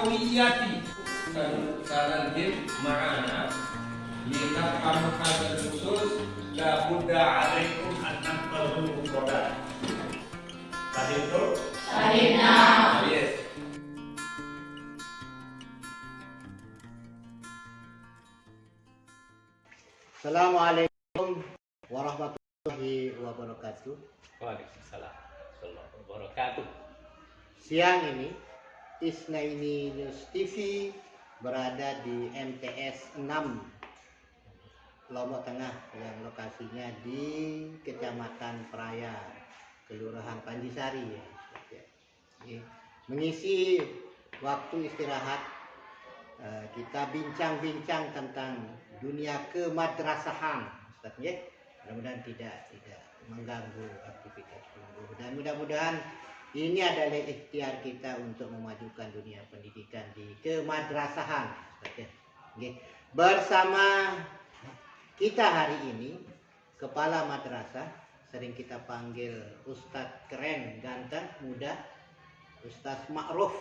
الهوية سننزل معنا لنفهم هذا النصوص لابد عليكم أن تحفظوا المفردات. فهمتم؟ فهمنا. Yes. Assalamualaikum warahmatullahi wabarakatuh. Waalaikumsalam warahmatullahi wabarakatuh. Siang ini Isnaini News TV berada di MTS 6 Lombok Tengah yang lokasinya di Kecamatan Praia, Kelurahan Panjisari ya. Mengisi waktu istirahat kita bincang-bincang tentang dunia kemadrasahan, Ustaz ya. Mudah-mudahan tidak mengganggu aktivitas guru. Dan mudah-mudahan ini adalah ikhtiar kita untuk memajukan dunia pendidikan di kemadrasahan, Ustaz ya. Bersama kita hari ini Kepala Madrasah, sering kita panggil Ustadz keren, ganteng, muda, Ustadz Ma'ruf.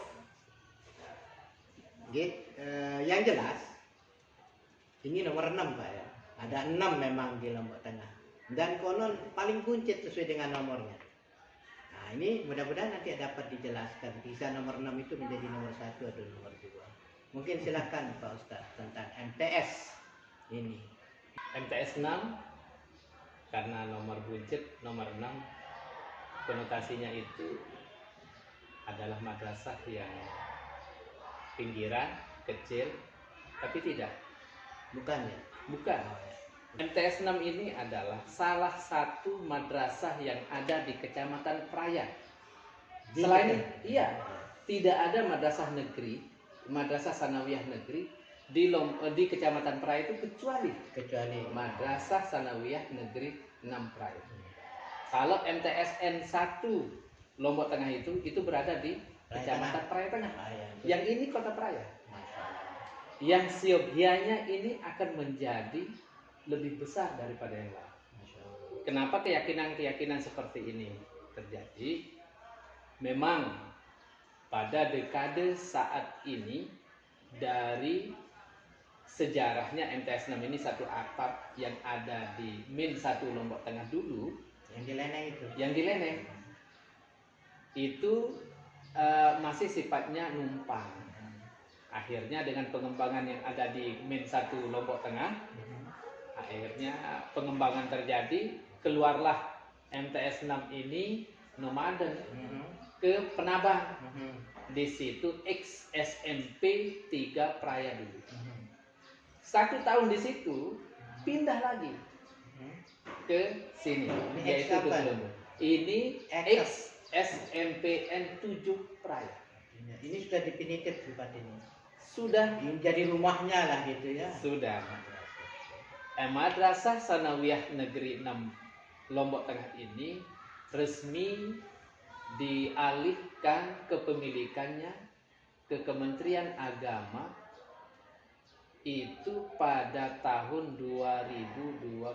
Yang jelas ini nomor 6 Pak ya. Ada 6 memang di Lombok Tengah. Dan konon paling buncit sesuai dengan nomornya. Nah ini mudah-mudahan nanti dapat dijelaskan. Bisa nomor 6 itu menjadi nomor 1 atau nomor 2. Mungkin silakan Pak Ustadz tentang MTS ini. MTS 6 karena nomor buncit, nomor 6 konotasinya itu adalah madrasah yang pinggiran, kecil, tapi tidak. Bukan ya? Bukan. MTS 6 ini adalah salah satu madrasah yang ada di Kecamatan Praia. Selain iya, tidak ada madrasah negeri, madrasah sanawiyah negeri di Kecamatan Praia itu kecuali Madrasah Sanawiyah Negeri 6 Praia. Kalau MTSN 1 Lombok Tengah itu berada di Kecamatan Praia Tengah. Yang ini Kota Praia. Yang siogianya ini akan menjadi lebih besar daripada yang lain. Kenapa keyakinan-keyakinan seperti ini terjadi? Memang pada dekade saat ini dari sejarahnya MTS 6 ini satu atap yang ada di Min 1 Lombok Tengah dulu yang di Leneng itu masih sifatnya numpang. Akhirnya dengan pengembangan yang ada di Min 1 Lombok Tengah, akhirnya pengembangan terjadi, keluarlah MTS 6 ini nomaden ke Penabang. Di situ SMP 3 Praia dulu. 1 tahun di situ pindah lagi ke sini, yaitu ini SMPN 7 Praia. Ini sudah definitif tempat ini. Sudah jadi rumahnya lah gitu ya. Sudah. Madrasah Sanawiyah Negeri 6 Lombok Tengah ini resmi dialihkan kepemilikannya ke Kementerian Agama itu pada tahun 2022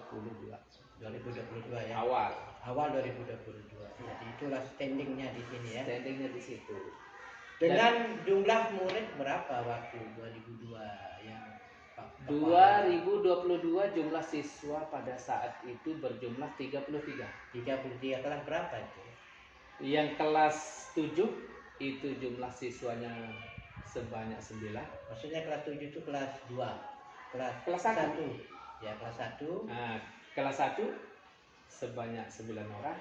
ya. Awal 2022. Jadi itulah standingnya di sini ya. Standingnya di situ. Dengan jumlah murid berapa waktu 2002 yang 2022 jumlah siswa pada saat itu berjumlah 33. Kelas berapa itu? Yang kelas 7 itu jumlah siswanya sebanyak 9. Maksudnya kelas 7 itu kelas 2. Kelas 1. Ya, kelas 1. Nah, kelas 1 sebanyak 9 orang.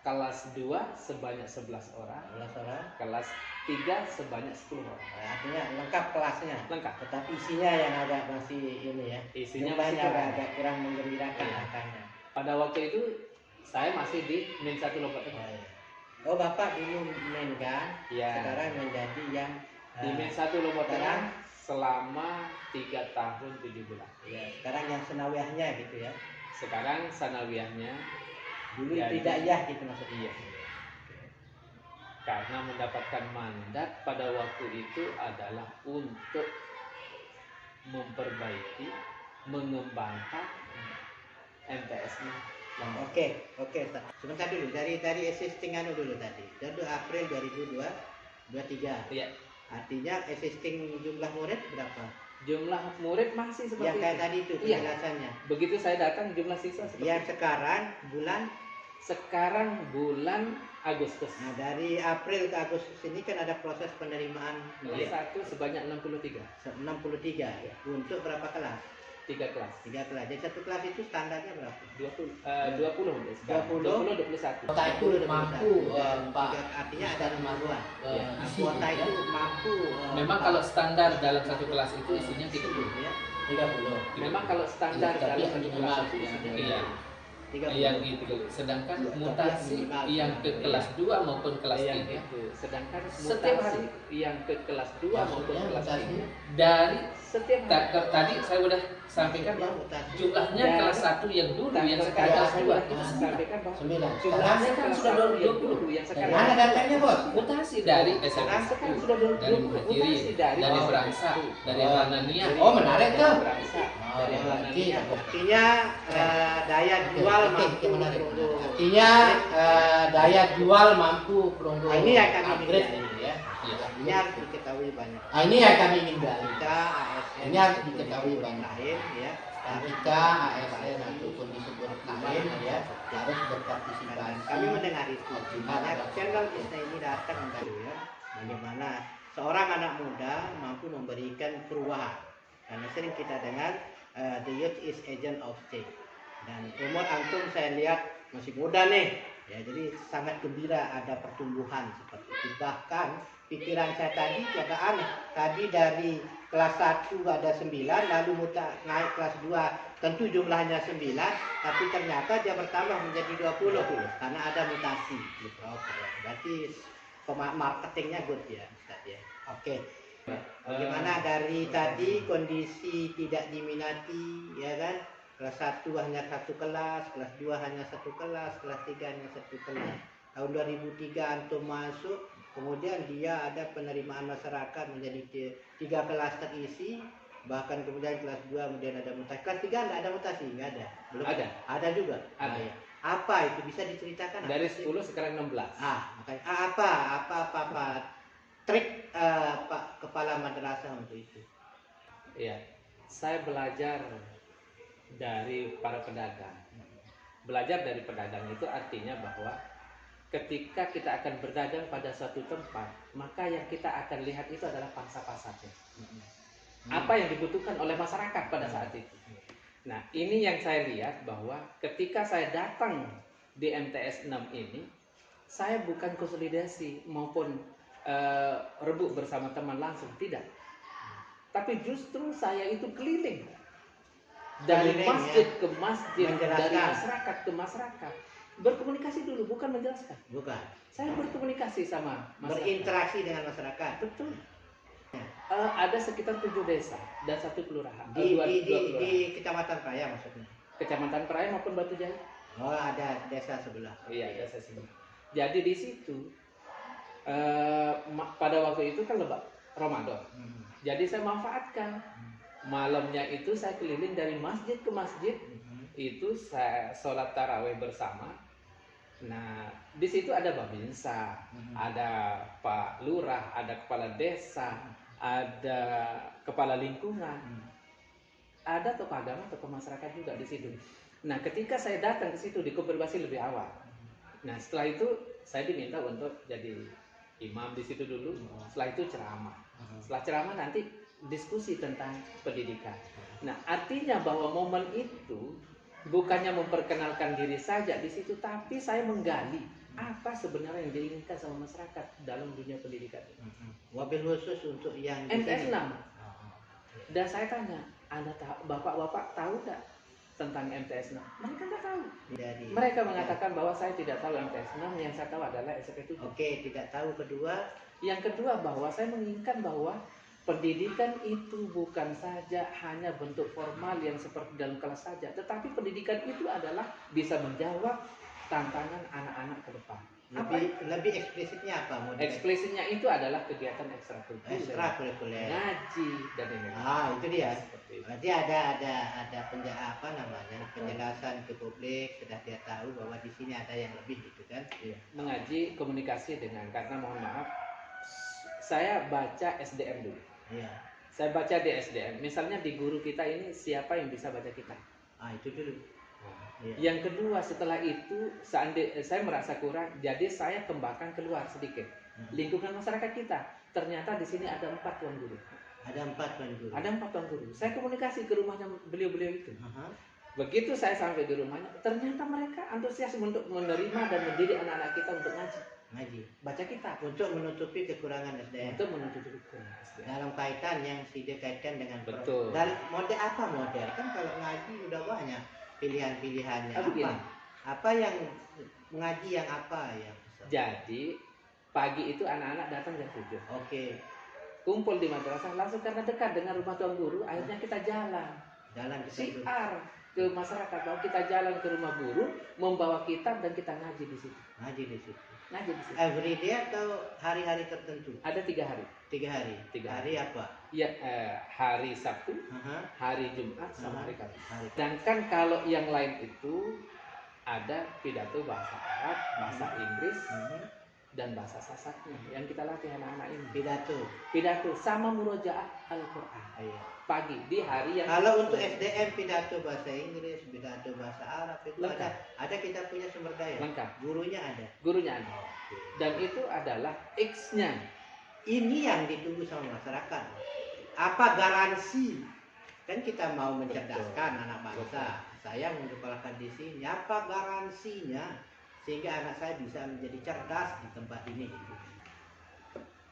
Kelas 2 sebanyak 11 orang. Kelas 3 sebanyak 10 orang. Artinya lengkap kelasnya. Lengkap. Tetapi isinya yang agak masih ini ya. Isinya masih masih agak kurang menggembirakan angkanya. Pada waktu itu saya masih di Min 1 Lombok Tengah. Oh, Bapak dulu Min kan? Ya. Sekarang menjadi yang di Min 1 Lombok Tengah selama 3 tahun 7 bulan. Ya, sekarang yang sanawiyahnya gitu ya. Sekarang sanawiyahnya dulu ibtidaiyah gitu maksudnya. Iya. Karena mendapatkan mandat pada waktu itu adalah untuk memperbaiki, mengembangkan MTS-nya. Oke. Sebentar dulu dari existing dulu tadi. Itu April 2023. Iya. Artinya existing jumlah murid berapa? Jumlah murid masih seperti Yang kayak itu. tadi itu Iya. penjelasannya. Begitu saya datang jumlah siswa seperti Yang itu. sekarang bulan. Bulan Agustus. Nah, dari April ke Agustus ini kan ada proses penerimaan Kelas murid. 1 sebanyak 63. 63 untuk berapa kelas? 3 kelas. 3 kelas. Jadi satu kelas itu standarnya berapa? 20 sekarang. 20? 21. Kota itu mampu Pak. Artinya ada kemampuan. Nah, isi kuota ya. itu mampu. Memang kalau standar dalam satu kelas itu isinya 30. ya, 30. Memang kalau standar Iya, tapi dalam satu minimal kelas itu ya. isinya Iya. 30. yang itu. Sedangkan Iya, mutasi tapi yang ke minimal. kelas 2 maupun kelas Yang 3 itu. sedangkan Setiap mutasi hari. yang ke kelas 2 maupun Maksudnya kelas mutasi? 3 dari Setiap hari. tadi saya udah sampaikan Maksudnya bahwa mutasi. jumlahnya Dan- kelas 1 yang dulu yang dan sekarang kelas kelas 2 dua. itu saya sampaikan bahwa 9. jumlahnya Sekarang kan kelas sudah 1 yang 20 yang sekarang Mana datanya, Bos? mutasi dari Sekarang SMK sudah dari 20. Muhatiri, dari Oh. Berangsa, dari Oh. Ranania. Oh, menarik tuh. Berangsa, dari Oh, Ranania. Artinya daya jual mampu menarik. perunggu. Artinya daya jual mampu perunggu. Nah, ini yang kami upgrade minta. ini ya. Iya. Ini harus diketahui banyak. Nah, ini yang kami ingin gali. Kita ASN Ini harus diketahui banyak. lain ya. Kita ASN ataupun disebut lain ya harus berpartisipasi. Kami mendengar itu. Banyak channel kita ini datang untuk ya. Bagaimana seorang anak muda mampu memberikan perubahan. Karena sering kita dengar the youth is agent of change. Dan umur antum saya lihat masih muda nih. Ya, jadi sangat gembira ada pertumbuhan seperti itu. Bahkan pikiran saya tadi agak aneh. Tadi dari kelas 1 ada 9, lalu naik kelas 2 tentu jumlahnya 9, tapi ternyata dia bertambah menjadi 20 karena ada mutasi. Gitu. Oke. Berarti marketingnya good ya, Ustaz ya. Oke. Bagaimana dari tadi kondisi tidak diminati ya kan? Kelas 1 hanya satu kelas, kelas 2 hanya satu kelas, kelas 3 hanya satu kelas. Tahun 2003 antum masuk, kemudian dia ada penerimaan masyarakat menjadi 3 kelas terisi, bahkan kemudian kelas 2 kemudian ada mutasi. Kelas 3 enggak ada mutasi, enggak ada. Belum Ada. Ada juga. Ada. Ah, ya. Apa itu bisa diceritakan? Dari Apa sih? 10 sekarang 16. Makanya apa trik Pak Kepala Madrasah untuk itu? Iya. Saya belajar dari para pedagang. Belajar dari pedagang itu artinya bahwa ketika kita akan berdagang pada suatu tempat, maka yang kita akan lihat itu adalah pangsa pasarnya. Apa yang dibutuhkan oleh masyarakat pada saat itu. Nah, ini yang saya lihat bahwa ketika saya datang di MTS 6 ini, saya bukan konsolidasi maupun rebut bersama teman langsung, tidak. Tapi justru saya itu keliling. Dari Keliling, masjid ke masjid, Menjelaskan. dari masyarakat ke masyarakat. Berkomunikasi dulu, bukan menjelaskan. Bukan. Saya berkomunikasi sama masyarakat. Berinteraksi dengan masyarakat. Betul. Ada sekitar 7 desa dan 1 kelurahan. Di, dua di, di, kelurahan. di Kecamatan Praya maksudnya. Kecamatan Peraya maupun Batu Jaya. Oh, ada desa sebelah. Iya, desa sebelah. Jadi di situ pada waktu itu kan Ramadan. Jadi saya manfaatkan malamnya itu saya keliling dari masjid ke masjid. Itu saya sholat taraweh bersama. Nah, di situ ada Babinsa, ada Pak Lurah, ada kepala desa, ada kepala lingkungan, ada tokoh agama, tokoh masyarakat juga di situ. Nah, ketika saya datang ke situ dikonfirmasi lebih awal. Nah, setelah itu saya diminta untuk jadi imam di situ dulu. Setelah itu ceramah. Setelah ceramah nanti diskusi tentang pendidikan. Nah, artinya bahwa momen itu bukannya memperkenalkan diri saja di situ, tapi saya menggali apa sebenarnya yang diinginkan sama masyarakat dalam dunia pendidikan. Wabil khusus untuk yang di MTS sini. 6. Dan saya tanya, bapak-bapak tahu nggak tentang MTS 6? Mereka nggak tahu. Jadi, Mereka mengatakan bahwa saya tidak tahu MTS 6, yang saya tahu adalah SMP 7. Oke, tidak tahu. Kedua, Yang kedua bahwa saya menginginkan bahwa pendidikan itu bukan saja hanya bentuk formal yang seperti dalam kelas saja, tetapi pendidikan itu adalah bisa menjawab tantangan anak-anak ke depan. lebih eksplisitnya apa? Mau Eksplisitnya itu adalah kegiatan ekstrakurikuler, ekstrakurikuler. ngaji dan ini. Itu dia. Seperti itu. Berarti ada penjelasan ke publik, sudah dia tahu bahwa di sini ada yang lebih gitu kan? Mengaji komunikasi dengan, karena mohon maaf saya baca SDM dulu. Iya. Saya baca di SDM. Misalnya di guru kita ini siapa yang bisa baca kita. Itu dulu. Iya. Yang kedua setelah itu saya merasa kurang, jadi saya kembangkan keluar sedikit lingkungan masyarakat kita. Ternyata di sini ada 4 tuan guru. Ada 4 tuan guru. Ada 4 tuan guru. Saya komunikasi ke rumahnya beliau-beliau itu. Aha. Begitu saya sampai di rumahnya, ternyata mereka antusias untuk menerima dan mendidik anak-anak kita untuk ngaji, baca kitab, untuk menutupi kekurangan SDM. untuk menutupi kekurangan SDM. Dalam kaitan yang dikaitkan dengan Betul. Dan model apa model? Kan kalau ngaji udah banyak pilihan-pilihannya. Begini. Apa yang mengaji yang apa ya? Jadi pagi itu anak-anak datang jam 7. Oke. Kumpul di madrasah, langsung karena dekat dengan rumah tuan guru, akhirnya kita jalan. Jalan ke situ. Siar ke masyarakat bahwa kita jalan ke rumah guru, membawa kitab dan kita ngaji di situ. Ngaji di situ. Ngaji di situ. Every day atau hari-hari tertentu? Ada 3 hari. 3 hari. 3 hari apa? Ya, hari Sabtu, Aha. hari Jumat, sama hari Kamis. Hari. Sedangkan kalau yang lain itu ada pidato bahasa Arab, bahasa Inggris, dan bahasa Sasaknya yang kita latih anak-anak ini. Pidato sama murojaah Al-Quran. Iya. Pagi di hari yang Kalau untuk SDM pidato bahasa Inggris, pidato bahasa Arab itu Lengkap. ada kita punya sumber daya. lengkap, Gurunya ada. gurunya ada. Oke. Dan itu adalah X-nya. Ini yang ditunggu sama masyarakat. Apa garansi? Kan kita mau mencerdaskan anak bangsa. Saya menyekolahkan di sini. Apa garansinya sehingga anak saya bisa menjadi cerdas di tempat ini?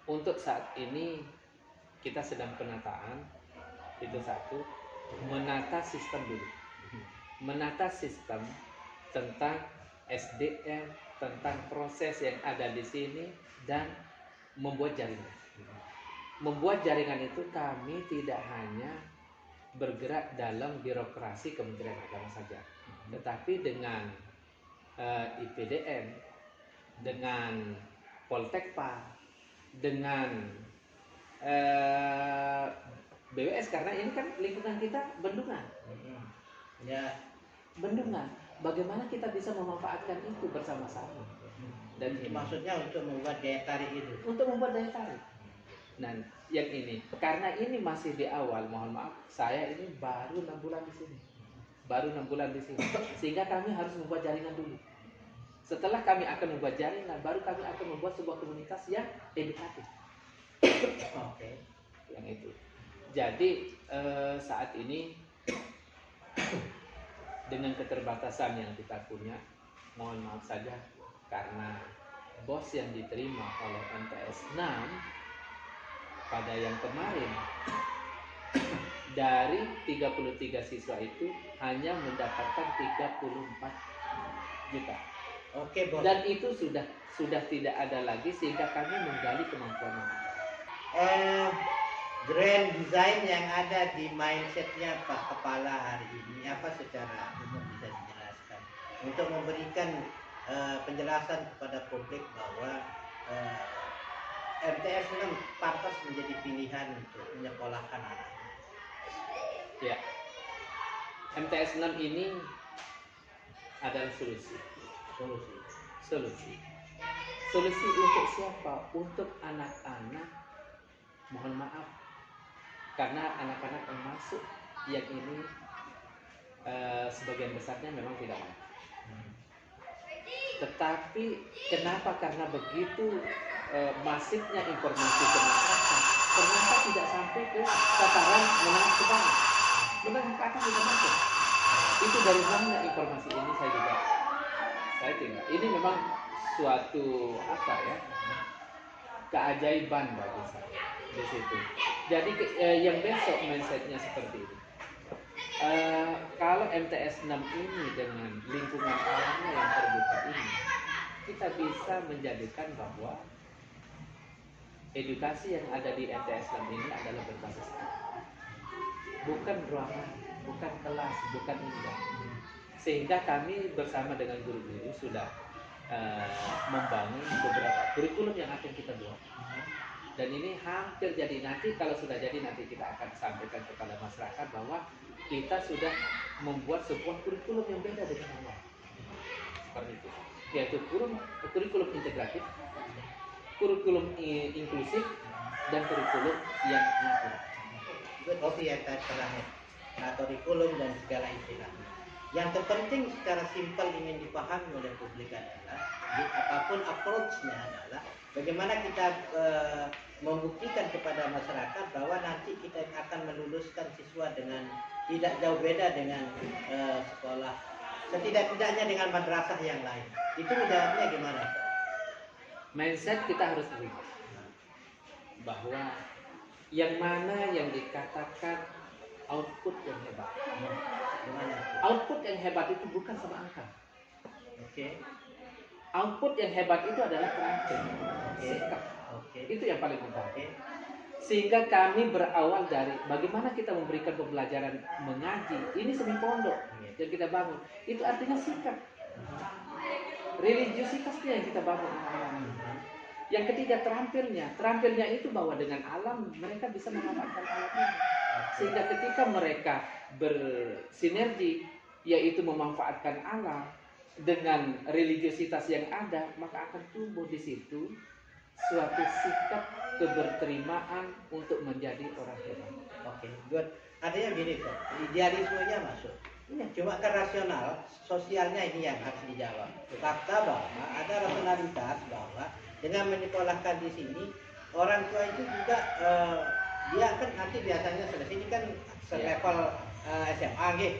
Untuk saat ini kita sedang penataan. Itu satu, menata sistem dulu. Menata sistem tentang SDM, tentang proses yang ada di sini, dan membuat jaringan. Membuat jaringan itu kami tidak hanya bergerak dalam birokrasi Kementerian Agama saja, tetapi dengan IPDN, dengan Poltekpa, dengan BWS, karena ini kan lingkungan kita bendungan. Ya, Bendungan. Bagaimana kita bisa memanfaatkan itu bersama-sama? Dan ini maksudnya untuk membuat daya tarik itu. untuk membuat daya tarik. Nah, yang ini karena ini masih di awal, mohon maaf, saya ini baru 6 bulan di sini. Baru 6 bulan di sini. Sehingga kami harus membuat jaringan dulu. Setelah kami akan membuat jaringan, baru kami akan membuat sebuah komunitas yang edukatif. Oke. Yang itu. Jadi saat ini dengan keterbatasan yang kita punya, mohon maaf saja karena bos yang diterima oleh MTS 6 pada yang kemarin dari 33 siswa itu hanya mendapatkan 34 juta. Oke, Bos. Dan itu sudah tidak ada lagi sehingga kami menggali kemampuan anak. Grand design yang ada di mindsetnya Pak Kepala hari ini apa secara umum bisa dijelaskan untuk memberikan penjelasan kepada publik bahwa MTS 6 pantas menjadi pilihan untuk menyekolahkan anak. Ya, MTS 6 ini adalah solusi. Solusi untuk siapa? Untuk anak-anak. Mohon maaf, karena anak-anak yang masuk yang ini sebagian besarnya memang tidak mau. Tetapi kenapa? Karena begitu masifnya informasi ke masyarakat, ternyata tidak sampai ke tataran menengah ke bawah. Menengah ke atas tidak masuk. Itu dari mana informasi ini saya tidak. Ini memang suatu apa ya? Keajaiban bagi saya di situ. Jadi yang besok mindsetnya seperti ini. Kalau MTS 6 ini dengan lingkungan alamnya yang terbuka ini, kita bisa menjadikan bahwa edukasi yang ada di MTS 6 ini adalah berbasis alam. Bukan ruangan, bukan kelas, bukan indah. Sehingga kami bersama dengan guru-guru sudah membangun beberapa kurikulum yang akan kita buat. Dan ini hampir jadi, nanti kalau sudah jadi nanti kita akan sampaikan kepada masyarakat bahwa kita sudah membuat sebuah kurikulum yang beda dengan yang lain. Seperti itu. Yaitu kurikulum integratif, kurikulum inklusif dan kurikulum yang inklusif. Itu yang terakhir. Nah, kurikulum dan segala istilah. Yang terpenting secara simpel ingin dipahami oleh publik adalah apapun approach-nya adalah bagaimana kita membuktikan kepada masyarakat bahwa nanti kita akan meluluskan siswa dengan tidak jauh beda dengan sekolah, setidak-tidaknya dengan madrasah yang lain. Itu menjawabnya gimana, Pak? Mindset kita harus berubah bahwa yang mana yang dikatakan output yang hebat. Gimana? Output yang hebat itu bukan sama angka. Oke. Output yang hebat itu adalah karakter, Oke. sikap. Oke. Itu yang paling utama. Oke. Sehingga kami berawal dari bagaimana kita memberikan pembelajaran mengaji. Ini semi pondok yang kita bangun. Itu artinya sikap. Religiositasnya yang kita bangun. Yang ketiga terampilnya. Terampilnya itu bahwa dengan alam mereka bisa memanfaatkan alam ini. Sehingga ketika mereka bersinergi, yaitu memanfaatkan alam dengan religiositas yang ada, maka akan tumbuh di situ suatu sikap keberterimaan untuk menjadi orang hebat. Oke, good. Artinya gini kok, idealismenya masuk. Cuma kan rasional, sosialnya ini yang harus dijawab. Fakta bahwa ada rasionalitas bahwa dengan menyekolahkan di sini, orang tua itu juga dia kan nanti biasanya selesai ini kan selevel SMA gitu,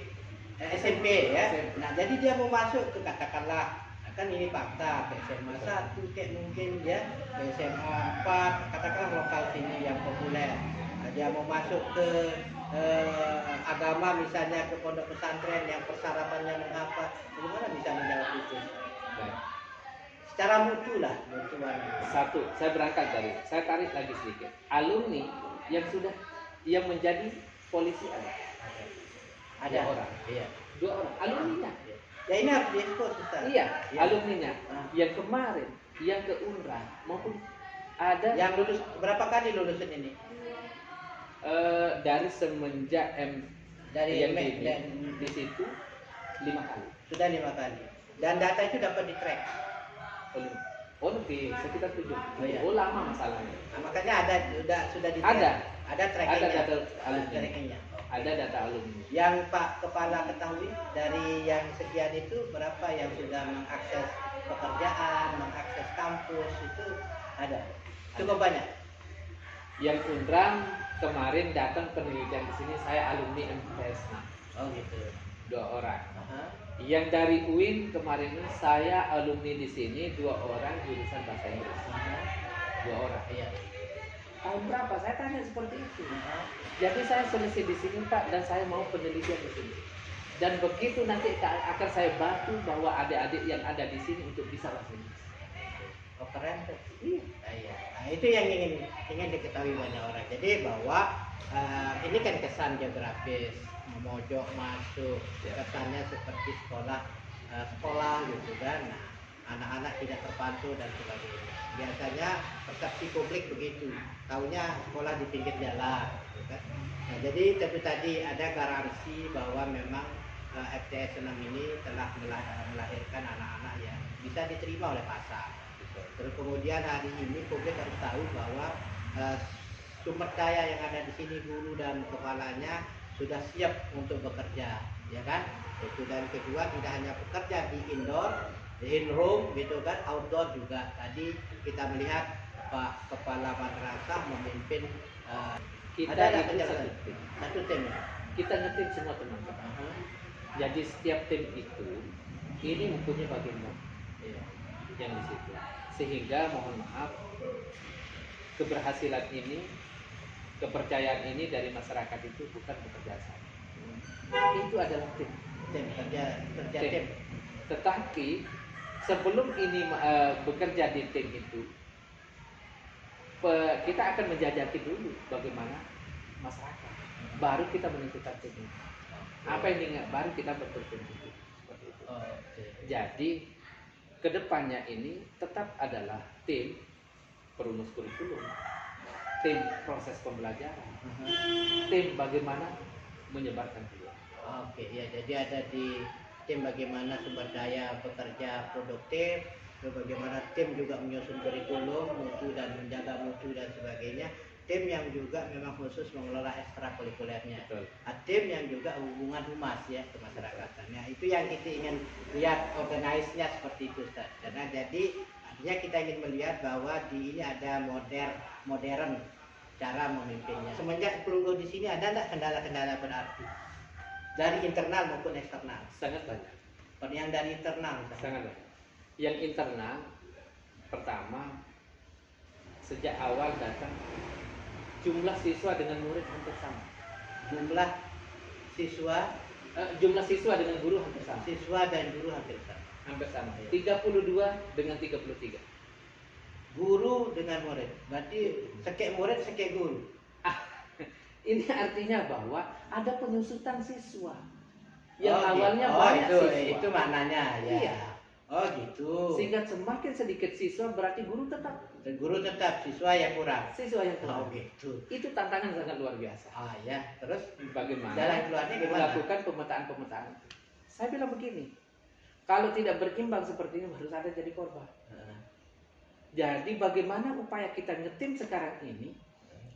SMP ya. Nah jadi dia mau masuk ke katakanlah kan ini fakta ke SMA 1 kayak mungkin ya ke SMA 4 katakanlah lokal sini yang populer. Nah, dia mau masuk ke agama misalnya ke pondok pesantren yang persyaratannya mengapa, bagaimana bisa menjawab itu? Baik. Secara mutu lah, mutuan. Satu, saya tarik lagi sedikit. Alumni yang menjadi polisi ada Ada orang. Iya. 2 orang. Alumninya. Ya ini harus diekspos Ustaz. Iya, Iya. alumninya. Yang kemarin, yang ke Unra maupun ada Yang lulus berapa kali lulusan ini? dari semenjak Dari yang M- di situ 5 kali. Sudah 5 kali. Dan data itu dapat di track. Oh lebih sekitar 7. Oh, iya. Oh lama masalahnya. Nah, makanya sudah di Ada. Ada trackingnya. Ada data Ada alumni. trackingnya. Ada data alumni. Yang Pak Kepala ketahui dari yang sekian itu berapa yang sudah mengakses pekerjaan, mengakses kampus itu ada. Cukup banyak. Yang Unram kemarin datang penelitian di sini saya alumni MTS. Oh gitu. 2 orang. Aha. Yang dari UIN kemarin ini saya alumni di sini 2 orang jurusan bahasa Inggris. Aha. 2 orang. Iya. Tahun berapa? Saya tanya seperti itu. Aha. Jadi saya selesai di sini Pak dan saya mau penelitian di sini. Dan begitu nanti akan saya bantu bahwa adik-adik yang ada di sini untuk bisa bahasa Inggris. Oh keren tuh. Iya. Iya. Nah, itu yang ingin diketahui banyak orang. Jadi bahwa ini kan kesan geografis, memojok masuk, kesannya seperti sekolah gitu kan. Nah, anak-anak tidak terpantau dan sebagainya. Biasanya persepsi publik begitu. Taunya sekolah di pinggir jalan, gitu kan. Nah, jadi tapi tadi ada garansi bahwa memang FTS 6 ini telah melahirkan anak-anak yang bisa diterima oleh pasar. Terus kemudian hari ini publik harus tahu bahwa sumber daya yang ada di sini guru dan kepalanya sudah siap untuk bekerja, ya kan? Itu dan kedua tidak hanya bekerja di indoor, in room gitu kan, outdoor juga. Tadi kita melihat Pak Kepala Madrasah memimpin Kita ada itu penjelasan satu tim. kita ngetim semua teman-teman. Jadi setiap tim itu ini mempunyai bagian Iya. yang di situ. Sehingga mohon maaf keberhasilan ini, kepercayaan ini dari masyarakat itu bukan bekerja sama. Itu adalah tim. Kerja Tim. tim. Tetapi sebelum ini bekerja di tim itu, kita akan menjajaki dulu bagaimana masyarakat. Baru kita menentukan tim itu. Apa yang baru kita berpikir seperti itu. Oke. Jadi kedepannya ini tetap adalah tim perumus kurikulum, tim proses pembelajaran, tim bagaimana menyebarkan peluang. Oke, ya jadi ada di tim bagaimana sumber daya bekerja produktif, bagaimana tim juga menyusun kurikulum, mutu dan menjaga mutu dan sebagainya. Tim yang juga memang khusus mengelola ekstrakurikulernya. Betul. Tim yang juga hubungan humas ya kemasyarakatan. Nah, itu yang kita ingin lihat organize-nya seperti itu, Ustaz. Karena jadi artinya kita ingin melihat bahwa di ini ada modern cara memimpinnya. Semenjak pelungguh di sini ada enggak kendala-kendala berarti dari internal maupun eksternal? Sangat banyak. Yang dari internal misalnya. Sangat banyak. Yang internal pertama, sejak awal datang jumlah siswa dengan murid hampir sama. Jumlah siswa dengan guru hampir sama. Siswa dan guru hampir sama. Hampir sama. 32 dengan 33. Guru dengan murid. Berarti sekek murid sekek guru. Ini artinya bahwa ada penyusutan siswa. Yang Oh, awalnya gitu. banyak itu, siswa. itu maknanya ya. Iya. Oh gitu. Sehingga semakin sedikit siswa berarti guru tetap. Dan guru tetap, siswa yang kurang. Siswa yang Oh kurang. gitu. Itu tantangan sangat luar biasa. Ah ya, terus Bagaimana jalan keluarnya gimana? melakukan pemetaan-pemetaan. Saya bilang begini, kalau tidak berimbang seperti ini harus ada jadi korban. Jadi bagaimana upaya kita ngetim sekarang ini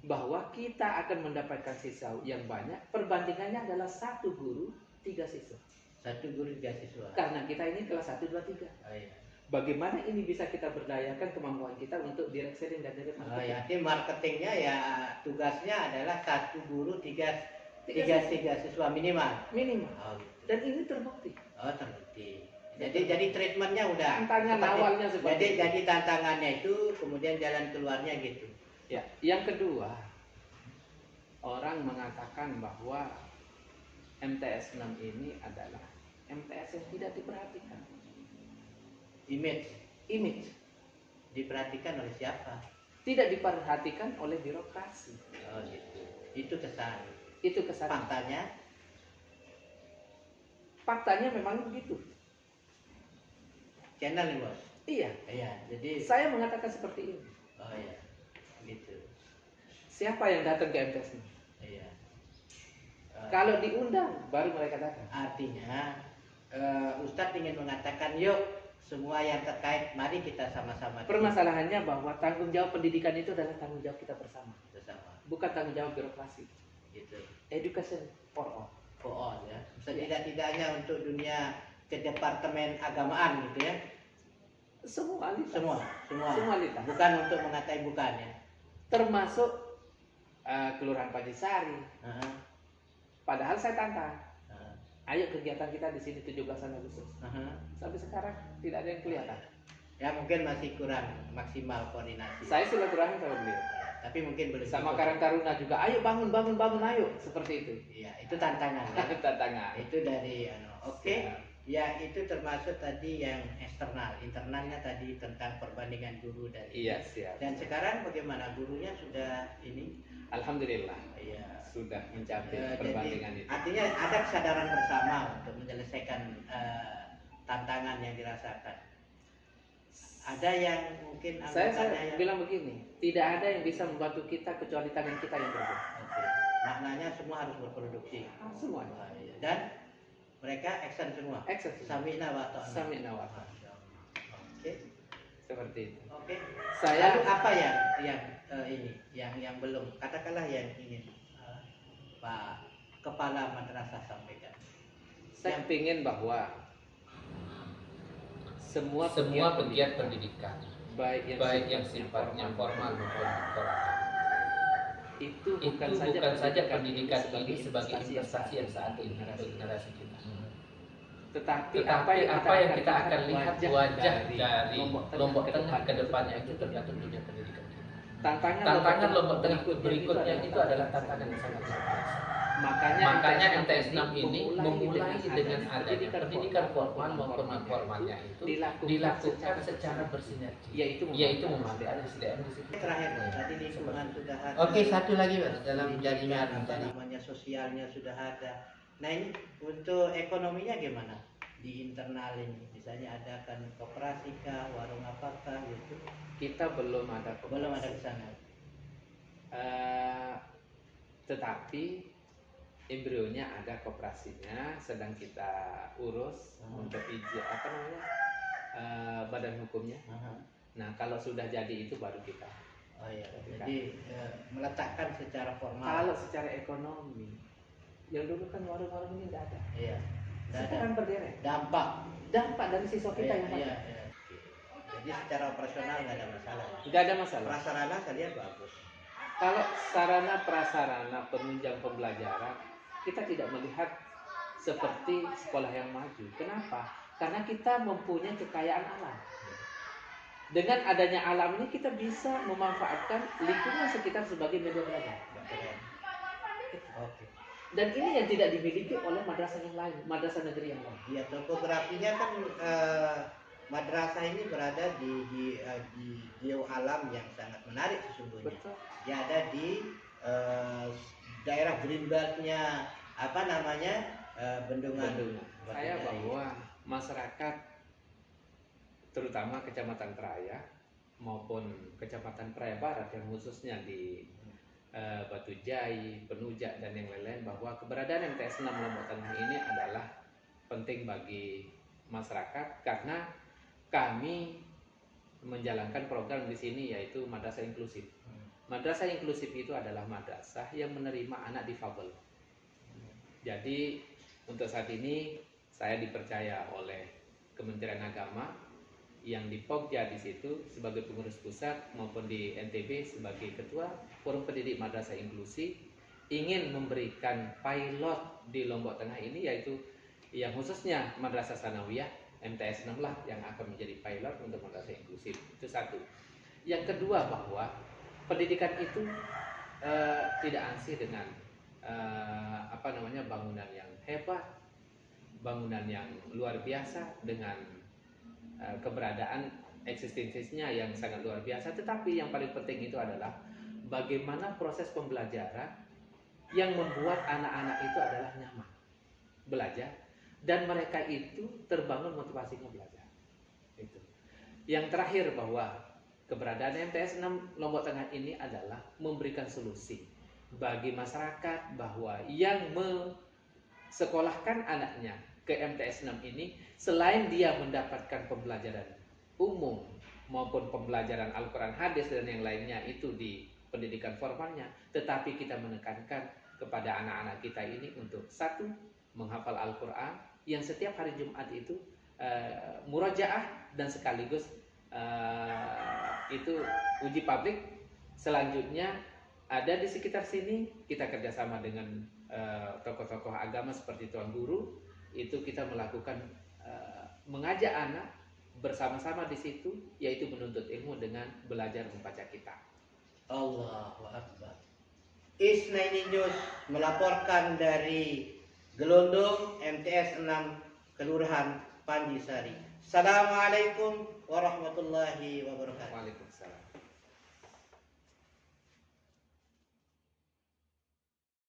bahwa kita akan mendapatkan siswa yang banyak, perbandingannya adalah 1 guru 3 siswa. 1 guru 3 siswa. Karena kita ini kelas 1, 2, 3. Oh iya. Bagaimana ini bisa kita berdayakan kemampuan kita untuk direct selling dan direct Oh marketing? ya, ini marketingnya ya tugasnya adalah 1 guru 3 Tiga siswa minimal. Minimal. Oh gitu. Dan ini terbukti. Oh terbukti. Jadi treatmentnya udah. Tantangan awalnya seperti itu. Jadi tantangannya itu kemudian jalan keluarnya gitu. Ya, yang kedua, orang mengatakan bahwa MTS 6 ini adalah MTS yang tidak diperhatikan. Image Diperhatikan oleh siapa? tidak diperhatikan oleh birokrasi. Oh gitu. Itu kesan. Itu kesan. Faktanya memang begitu. Channel nih bos. Iya, Iya. Jadi. saya mengatakan seperti ini. Oh iya. Gitu. Siapa yang datang ke MTS 6? Iya. Kalau diundang, baru mereka datang. Artinya Ustadz ingin mengatakan yuk semua yang terkait mari kita sama-sama. Permasalahannya bahwa tanggung jawab pendidikan itu adalah tanggung jawab kita bersama, bukan tanggung jawab birokrasi. Gitu. Education for all. For all ya. Setidak-tidaknya untuk dunia ke departemen agamaan gitu ya. Semua lintas. Bukan untuk mengatai bukan ya. Termasuk Kelurahan Pajisari. Padahal saya tantang. Ayo kegiatan kita di sini 17 Agustus. Sampai sekarang tidak ada yang kelihatan. Ya mungkin masih kurang maksimal koordinasi. Saya silaturahmi sama beliau. Tapi mungkin belum. Sama Karang Taruna juga. Ayo bangun, ayo. Seperti itu. Iya, itu tantangan. Ya. Tantangan. Itu dari Oke. Ya itu termasuk tadi yang eksternal. Internalnya tadi tentang perbandingan guru dan Iya, siap. Dan sekarang bagaimana gurunya sudah ini? Alhamdulillah. Iya. Sudah mencapai perbandingan Jadi, itu. artinya ada kesadaran bersama untuk menyelesaikan tantangan yang dirasakan. Ada yang mungkin Saya anggotanya yang bilang begini, tidak ada yang bisa membantu kita kecuali tangan kita yang bergerak. Oke. Maknanya semua harus berproduksi. Semuanya. Oh, iya. Dan mereka action semua. Action. Sami'na wa ta'na. Sami'na wa ta'na. Masya Allah. Oke. Seperti itu. Oke. Saya Lalu apa yang belum? Katakanlah yang ingin Pak Kepala Madrasah sampaikan. saya ingin bahwa semua pegiat pendidikan, baik yang sifatnya formal maupun informal, itu bukan saja pendidikan ini sebagai investasi yang saat ini bagi generasi kita. Tetapi apa yang kita akan lihat wajah dari Lombok Tengah ke depannya itu tergantung dunia pendidikan kita. Tantangan Lombok Tengah berikutnya itu adalah tantangan yang sangat luar biasa. Makanya MTS 6 ini memulai dengan adanya pendidikan formal maupun non formalnya itu dilakukan secara bersinergi, yaitu memanfaatkan SDM di situ. Terakhir, tadi lingkungan sudah ada. Oke, satu lagi Mas, dalam jaringan tadi. Namanya sosialnya sudah ada. Nah ini untuk ekonominya gimana di internal ini? Misalnya ada kan koperasi kah, warung apakah gitu? kita belum ada Belum ada ke sana. Tetapi embrionya ada koperasinya, sedang kita urus untuk izin badan hukumnya. Nah, kalau sudah jadi itu baru kita. Oh iya. Jadi meletakkan secara formal. Kalau secara ekonomi, yang dulu kan warung-warung ini tidak ada. Iya. Sekarang berderet. Dampak dari siswa kita yang iya, pakai. iya. Jadi secara operasional nggak ada masalah. Nggak ada masalah. Prasarana saya lihat bagus. Kalau sarana prasarana penunjang pembelajaran, kita tidak melihat seperti sekolah yang maju. Kenapa? Karena kita mempunyai kekayaan alam. Dengan adanya alam ini kita bisa memanfaatkan lingkungan sekitar sebagai media belajar. Oke. Dan ini yang tidak dimiliki oleh madrasah yang lain, madrasah negeri yang lain. Iya, topografinya kan madrasah ini berada di geo alam yang sangat menarik sesungguhnya. Betul. Dia ada di daerah greenbeltnya bendungan. Saya bahwa masyarakat terutama Kecamatan Praia maupun Kecamatan Praia Barat yang khususnya di Batu Jai, Penujak dan yang lain-lain, bahwa keberadaan MTS 6 Lombok Tengah ini adalah penting bagi masyarakat karena kami menjalankan program di sini yaitu madrasah inklusif. Madrasah inklusif itu adalah madrasah yang menerima anak difabel. Jadi untuk saat ini saya dipercaya oleh Kementerian Agama yang di Pokja di situ sebagai pengurus pusat maupun di NTB sebagai ketua Forum Pendidik Madrasah Inklusi ingin memberikan pilot di Lombok Tengah ini, yaitu yang khususnya Madrasah Sanawiyah MTS 6 lah yang akan menjadi pilot untuk madrasah inklusif. Itu satu. Yang kedua, bahwa pendidikan itu tidak ansih dengan bangunan yang hebat, bangunan yang luar biasa dengan keberadaan eksistensinya yang sangat luar biasa, tetapi yang paling penting itu adalah bagaimana proses pembelajaran yang membuat anak-anak itu adalah nyaman belajar dan mereka itu terbangun motivasinya belajar. Itu. Yang terakhir, bahwa keberadaan MTS 6 Lombok Tengah ini adalah memberikan solusi bagi masyarakat bahwa yang mensekolahkan anaknya ke MTS 6 ini, selain dia mendapatkan pembelajaran umum maupun pembelajaran Al-Quran hadis dan yang lainnya itu di pendidikan formalnya, tetapi kita menekankan kepada anak-anak kita ini untuk satu, menghafal Al-Quran yang setiap hari Jumat itu murajaah dan sekaligus itu uji publik. Selanjutnya ada di sekitar sini kita kerjasama dengan tokoh-tokoh agama seperti tuan guru, itu kita melakukan mengajak anak bersama-sama di situ, yaitu menuntut ilmu dengan belajar membaca kitab. Allahu Akbar. Isnaini News melaporkan dari Gelondong MTS 6 Kelurahan Panjisari. Assalamualaikum warahmatullahi wabarakatuh. Waalaikumsalam.